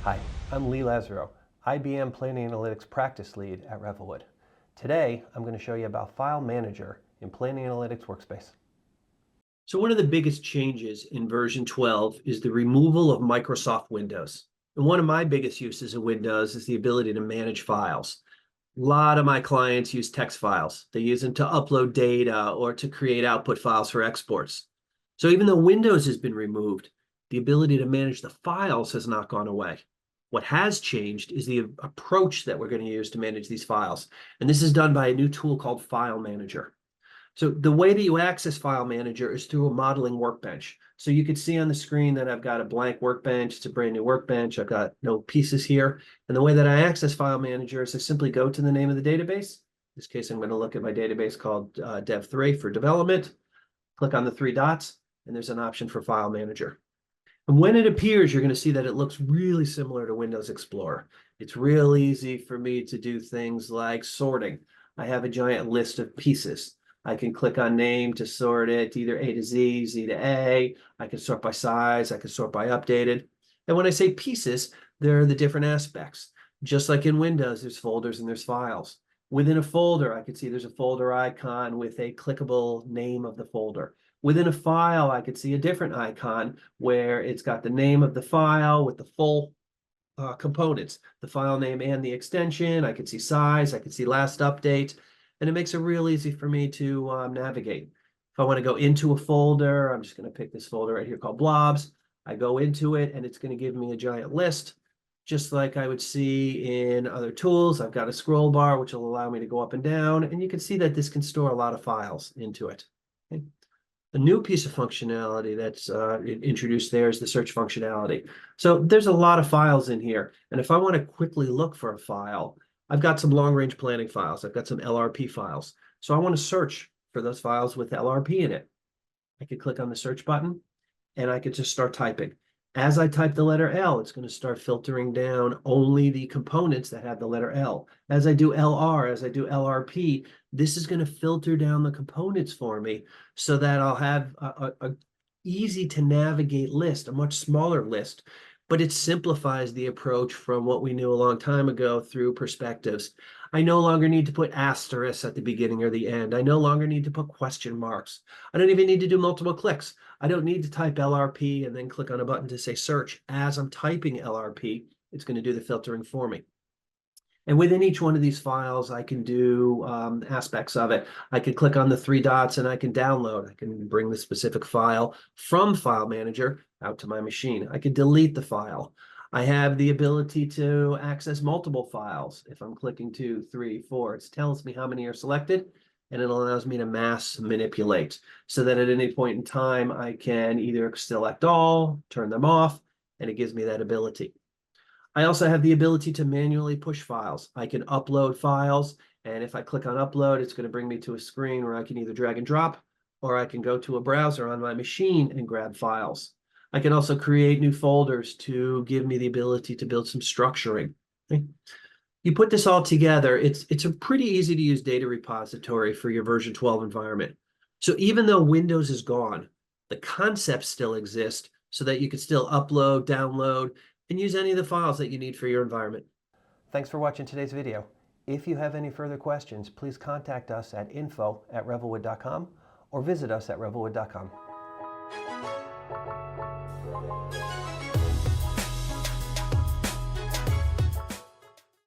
Hi, I'm Lee Lazaro, IBM Planning Analytics Practice Lead at Revelwood. Today, I'm going to show you about File Manager in Planning Analytics Workspace. So one of the biggest changes in version 12 is the removal of Microsoft Windows. And one of my biggest uses of Windows is the ability to manage files. A lot of my clients use text files. They use them to upload data or to create output files for exports. So even though Windows has been removed, the ability to manage the files has not gone away. What has changed is the approach that we're going to use to manage these files. And this is done by a new tool called File Manager. So the way that you access File Manager is through a modeling workbench. So you can see on the screen that I've got a blank workbench. It's a brand new workbench. I've got no pieces here. And the way that I access File Manager is I simply go to the name of the database. In this case, I'm going to look at my database called Dev3 for development. Click on the three dots, and there's an option for File Manager. And when it appears, you're going to see that it looks really similar to Windows Explorer. It's real easy for me to do things like sorting. I have a giant list of pieces. I can click on name to sort it, either A to Z, Z to A. I can sort by size. I can sort by updated. And when I say pieces, there are the different aspects. Just like in Windows, there's folders and there's files. Within a folder, I can see there's a folder icon with a clickable name of the folder. Within a file, I could see a different icon where it's got the name of the file with the full components, the file name and the extension. I could see size. I could see last update. And it makes it real easy for me to navigate. If I want to go into a folder, I'm just going to pick this folder right here called blobs. I go into it, and it's going to give me a giant list, just like I would see in other tools. I've got a scroll bar, which will allow me to go up and down. And you can see that this can store a lot of files into it. Okay. A new piece of functionality that's introduced there is the search functionality. So there's a lot of files in here. And if I want to quickly look for a file, I've got some long-range planning files. I've got some LRP files. So I want to search for those files with LRP in it. I could click on the search button, and I could just start typing. As I type the letter L, it's going to start filtering down only the components that have the letter L. As I do LR, as I do LRP, this is going to filter down the components for me so that I'll have a easy to navigate list, a much smaller list. But it simplifies the approach from what we knew a long time ago through perspectives. I no longer need to put asterisks at the beginning or the end. I no longer need to put question marks. I don't even need to do multiple clicks. I don't need to type LRP and then click on a button to say search. As I'm typing LRP, it's going to do the filtering for me. And within each one of these files, I can do aspects of it. I can click on the three dots and I can download. I can bring the specific file from File Manager out to my machine. I can delete the file. I have the ability to access multiple files. If I'm clicking 2, 3, 4, it tells me how many are selected, and it allows me to mass manipulate so that at any point in time, I can either select all, turn them off, and it gives me that ability. I also have the ability to manually push files. I can upload files, and if I click on upload, it's going to bring me to a screen where I can either drag and drop, or I can go to a browser on my machine and grab files. I can also create new folders to give me the ability to build some structuring. Okay. You put this all together, it's a pretty easy to use data repository for your version 12 environment. So even though Windows is gone, the concepts still exist so that you can still upload, download, and use any of the files that you need for your environment. Thanks for watching today's video. If you have any further questions, please contact us at info@revelwood.com or visit us at revelwood.com.